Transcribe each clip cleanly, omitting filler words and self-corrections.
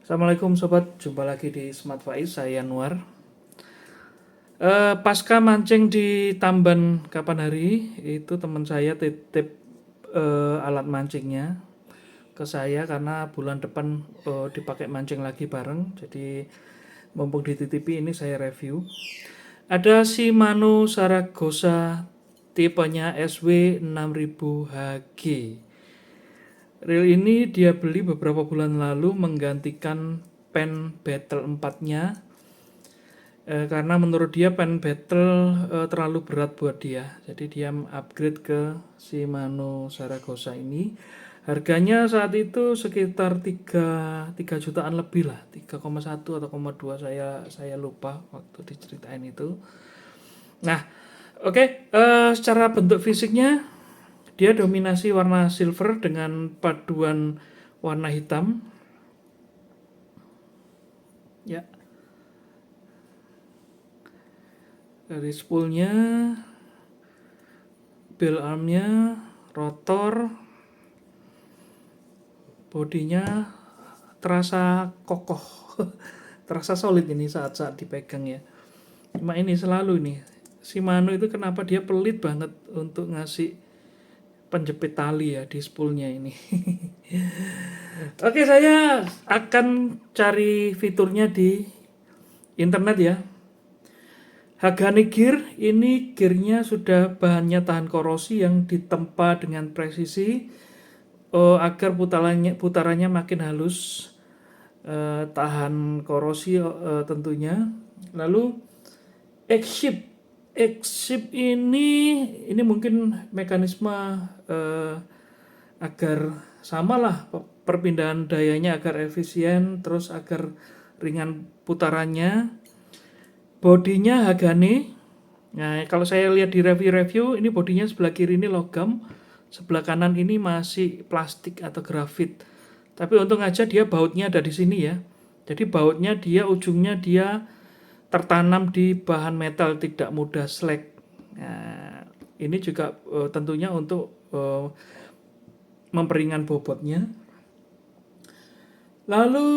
Assalamualaikum sobat, jumpa lagi di Smart Faiz, saya Anwar. Pasca mancing di Tamban kapan hari, itu teman saya titip alat mancingnya ke saya karena bulan depan dipakai mancing lagi bareng. Jadi mumpung dititipi ini saya review. Ada Shimano Saragosa tipenya SW6000HG. Reel ini dia beli beberapa bulan lalu menggantikan pen battle 4-nya karena menurut dia pen battle terlalu berat buat dia. Jadi dia upgrade ke Shimano Saragosa ini. Harganya saat itu sekitar 3 jutaan lebih lah, 3,1 atau 0,2 saya lupa waktu diceritain itu. Nah, oke, secara bentuk fisiknya dia dominasi warna silver dengan paduan warna hitam. Ya, dari spoolnya, bell armnya, rotor, bodinya terasa kokoh, terasa solid ini saat-saat dipegang ya. Cuma ini selalu nih, Shimano itu kenapa dia pelit banget untuk ngasih penjepit tali ya di spoolnya ini. Oke, saya akan cari fiturnya di internet ya. Hagane Gear ini gearnya sudah bahannya tahan korosi yang ditempa dengan presisi agar putarannya makin halus, tahan korosi tentunya. Lalu X-Ship, X-Ship ini mungkin mekanisme agar samalah perpindahan dayanya agar efisien, terus agar ringan putarannya. Bodinya Hagane. Nah, kalau saya lihat di review-review, ini bodinya sebelah kiri ini logam, sebelah kanan ini masih plastik atau grafit. Tapi untung aja dia bautnya ada di sini ya. Jadi bautnya ujungnya dia tertanam di bahan metal, tidak mudah slack. Nah, ini juga tentunya untuk memperingan bobotnya. Lalu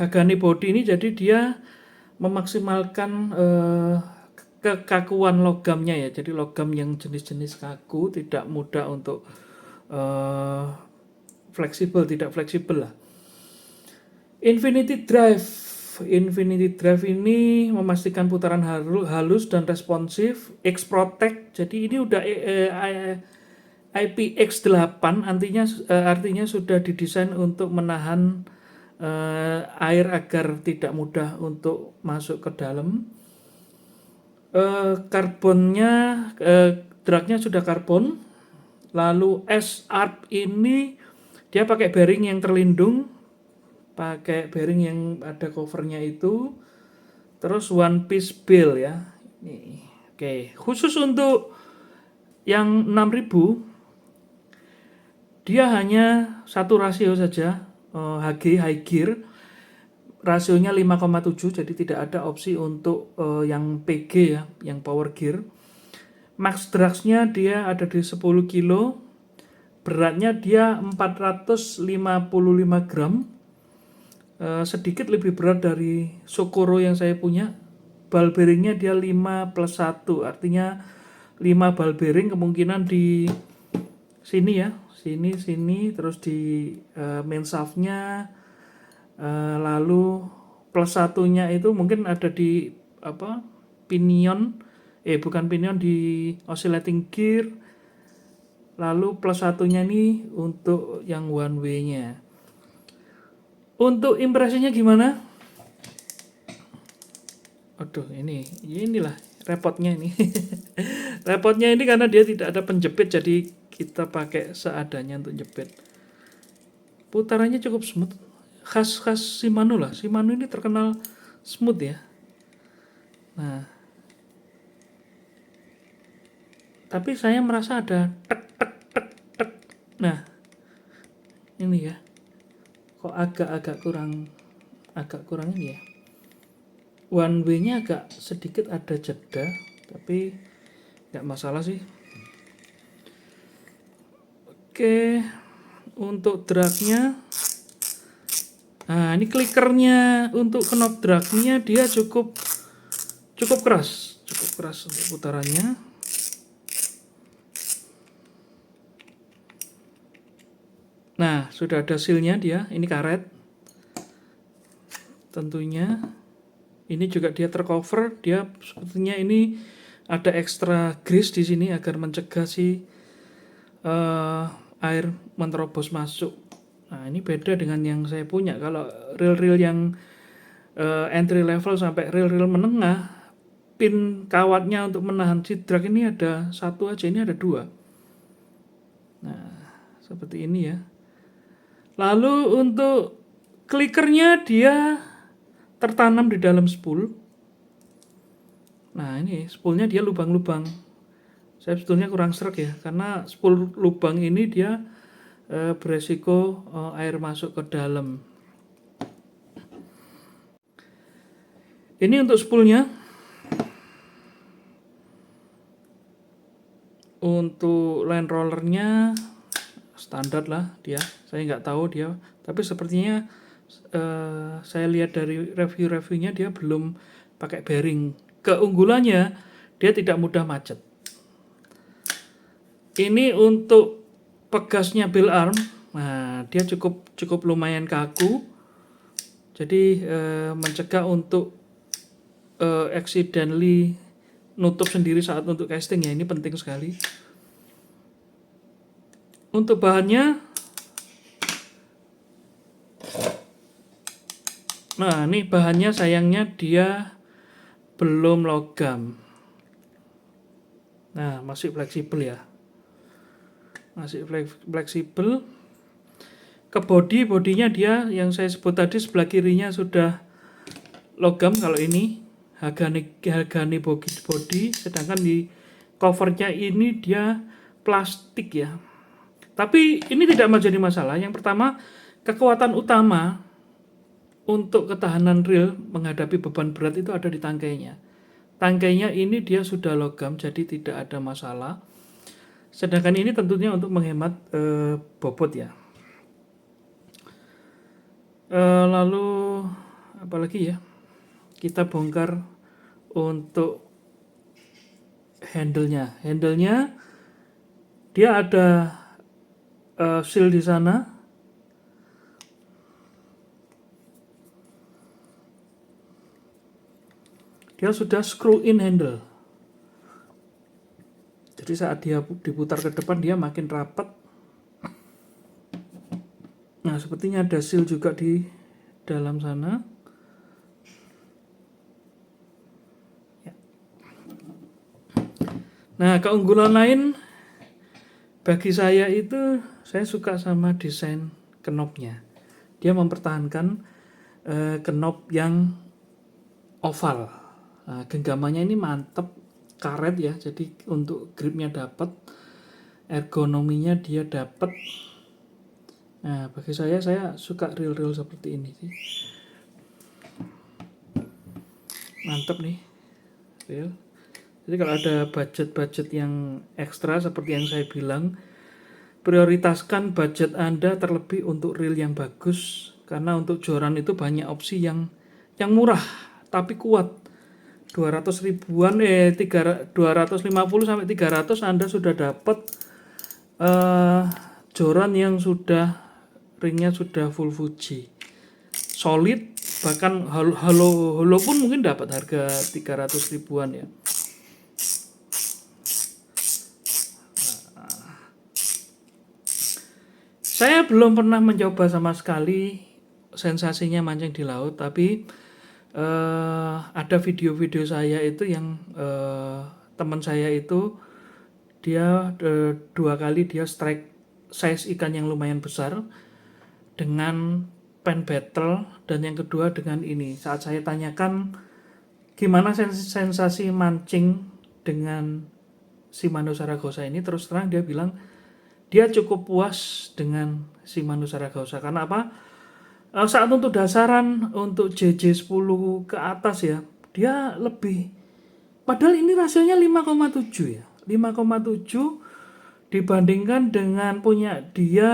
Hagane body ini jadi dia memaksimalkan kekakuan logamnya ya. Jadi logam yang jenis-jenis kaku tidak mudah untuk fleksibel, tidak fleksibel lah. Infinity Drive ini memastikan putaran halus dan responsif. X-Protect, jadi ini udah IPX8, artinya sudah didesain untuk menahan air agar tidak mudah untuk masuk ke dalam. Karbonnya, dragnya sudah karbon. Lalu S-Arp ini dia pakai bearing yang terlindung, pakai bearing yang ada covernya itu. Terus one piece bill ya. Nih, oke. Khusus untuk yang 6000 dia hanya satu rasio saja, HG high gear. Rasionya 5,7, jadi tidak ada opsi untuk yang PG ya, yang power gear. Max dragsnya dia ada di 10 kilo. Beratnya dia 455 gram. Sedikit lebih berat dari Socorro yang saya punya. Ball bearingnya dia 5+1, artinya 5 ball bearing kemungkinan di sini ya, sini, terus di main shaftnya. Lalu plus satunya itu mungkin ada di pinion, bukan pinion, di oscillating gear. Lalu plus satunya nih untuk yang one way nya. Untuk impresinya gimana? Aduh, inilah repotnya ini. Repotnya ini karena dia tidak ada penjepit, jadi kita pakai seadanya untuk jepit. Putarannya cukup smooth, khas Shimano lah. Shimano ini terkenal smooth ya. Nah, tapi saya merasa ada tek tek tek tek. Nah, ini ya, kok agak kurang ini ya. One way-nya agak sedikit ada jeda, tapi nggak masalah sih. Oke, untuk dragnya Nah, ini klikernya untuk knob dragnya dia cukup keras, untuk putarannya. Nah, sudah ada sealnya dia, ini karet. Tentunya ini juga dia tercover, dia sepertinya ini ada ekstra grease di sini agar mencegah si air menerobos masuk. Nah, ini beda dengan yang saya punya. Kalau reel-reel yang entry level sampai reel-reel menengah, pin kawatnya untuk menahan si drag ini ada satu aja, ini ada dua. Nah, seperti ini ya. Lalu untuk klikernya dia tertanam di dalam spool. Nah, ini spoolnya dia lubang-lubang. Saya sebetulnya kurang serak ya, karena spool lubang ini dia beresiko air masuk ke dalam. Ini untuk spoolnya. Untuk line rollernya standar lah dia. Saya nggak tahu dia, tapi sepertinya saya lihat dari review-reviewnya dia belum pakai bearing. Keunggulannya dia tidak mudah macet. Ini untuk pegasnya bill arm. Nah, dia cukup lumayan kaku. Jadi mencegah untuk accidentally nutup sendiri saat untuk casting ya, ini penting sekali. Untuk bahannya, nah ini bahannya sayangnya dia belum logam. Nah, masih fleksibel ya, masih fleksibel. Ke bodinya dia yang saya sebut tadi sebelah kirinya sudah logam. Kalau ini Hagani body, sedangkan di covernya ini dia plastik ya. Tapi ini tidak menjadi masalah. Yang pertama, kekuatan utama untuk ketahanan reel menghadapi beban berat itu ada di tangkainya. Tangkainya ini dia sudah logam, jadi tidak ada masalah. Sedangkan ini tentunya untuk menghemat bobot ya. Lalu apalagi ya? Kita bongkar untuk handle-nya. Handle-nya dia ada seal di sana. Dia sudah screw in handle. Jadi saat dia diputar ke depan dia makin rapat. Nah, sepertinya ada seal juga di dalam sana. Ya. Nah, keunggulan lain bagi saya itu saya suka sama desain knobnya. Dia mempertahankan knob yang oval. Nah, genggamannya ini mantep, karet ya. Jadi untuk gripnya dapat, ergonominya dia dapat. Nah, bagi saya suka reel-reel seperti ini sih. Mantep nih reel. Jadi kalau ada budget yang ekstra seperti yang saya bilang, prioritaskan budget Anda terlebih untuk reel yang bagus, karena untuk joran itu banyak opsi yang murah tapi kuat. 200 ribuan 250 sampai 300 Anda sudah dapat joran yang sudah ringnya sudah full Fuji. Solid, bahkan halo pun mungkin dapat harga 300 ribuan ya. Saya belum pernah mencoba sama sekali sensasinya mancing di laut, tapi ada video-video saya itu yang teman saya itu dia 2 kali dia strike size ikan yang lumayan besar dengan pen battle, dan yang kedua dengan ini. Saat saya tanyakan gimana sensasi mancing dengan Shimano Saragosa ini, terus terang dia bilang dia cukup puas dengan Shimano Saragosa. Karena apa? Saat untuk dasaran untuk JJ10 ke atas ya, dia lebih, padahal ini rasionya 5,7 ya. 5,7 dibandingkan dengan punya dia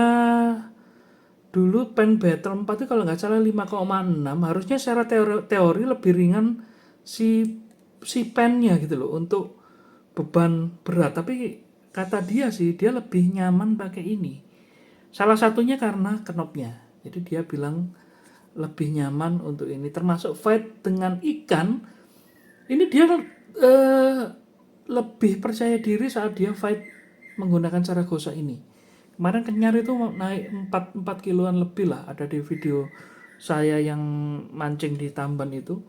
Dulu pen battle 4 itu kalau nggak salah 5,6, harusnya secara teori lebih ringan si si pennya gitu loh untuk beban berat, tapi kata dia sih dia lebih nyaman pakai ini. Salah satunya karena knopnya. Jadi dia bilang lebih nyaman untuk ini, termasuk fight dengan ikan. Ini dia eh, lebih percaya diri saat dia fight menggunakan cara gosok ini. Kemarin kenyar itu naik 4 kiloan lebih lah, ada di video saya yang mancing di Tamban itu.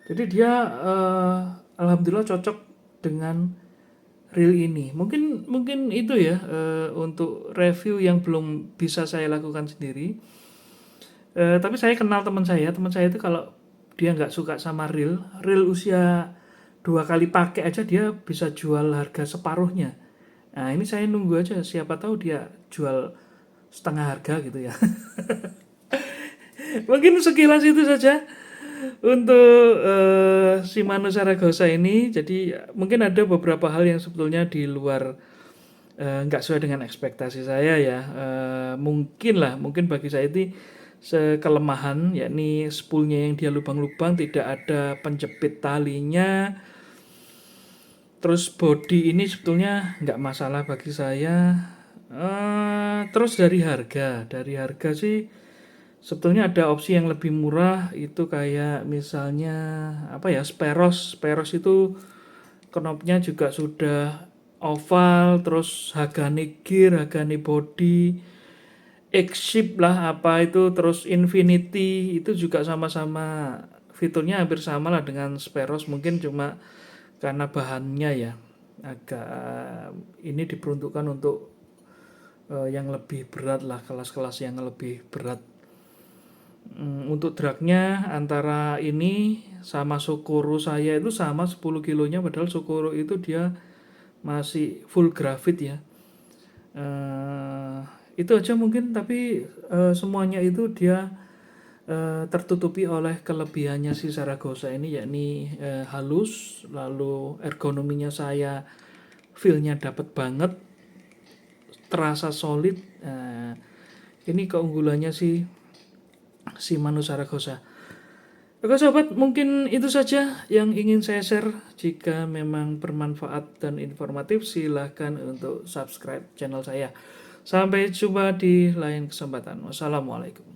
Jadi dia alhamdulillah cocok dengan reel ini. Mungkin mungkin itu ya untuk review yang belum bisa saya lakukan sendiri. Tapi saya kenal teman saya itu kalau dia nggak suka sama reel usia 2 kali pakai aja dia bisa jual harga separuhnya. Nah ini saya nunggu aja, siapa tahu dia jual setengah harga gitu ya. Mungkin sekilas itu saja untuk Shimano Saragosa ini. Jadi mungkin ada beberapa hal yang sebetulnya di luar nggak sesuai dengan ekspektasi saya ya. Mungkin bagi saya itu sekelemahan, yakni spoolnya yang dia lubang-lubang, tidak ada penjepit talinya. Terus body ini sebetulnya nggak masalah bagi saya. Terus dari harga sih sebetulnya ada opsi yang lebih murah, itu kayak misalnya apa ya, Speros itu knopnya juga sudah oval, terus Hagane gear, Hagane body, X-Ship lah apa itu, terus Infinity itu juga sama-sama fiturnya hampir sama lah dengan Speros, mungkin cuma karena bahannya ya agak ini diperuntukkan untuk yang lebih berat lah, kelas-kelas yang lebih berat. Untuk dragnya antara ini sama Sokoro saya itu sama 10 kilonya, padahal Sokoro itu dia masih full grafit ya. Eh, itu aja mungkin, tapi semuanya itu dia tertutupi oleh kelebihannya si Zaragoza ini, yakni halus, lalu ergonominya saya feel-nya dapat banget, terasa solid. Ini keunggulannya si Manu Zaragoza. Oke sobat, mungkin itu saja yang ingin saya share. Jika memang bermanfaat dan informatif, silahkan untuk subscribe channel saya. Sampai jumpa di lain kesempatan. Wassalamualaikum.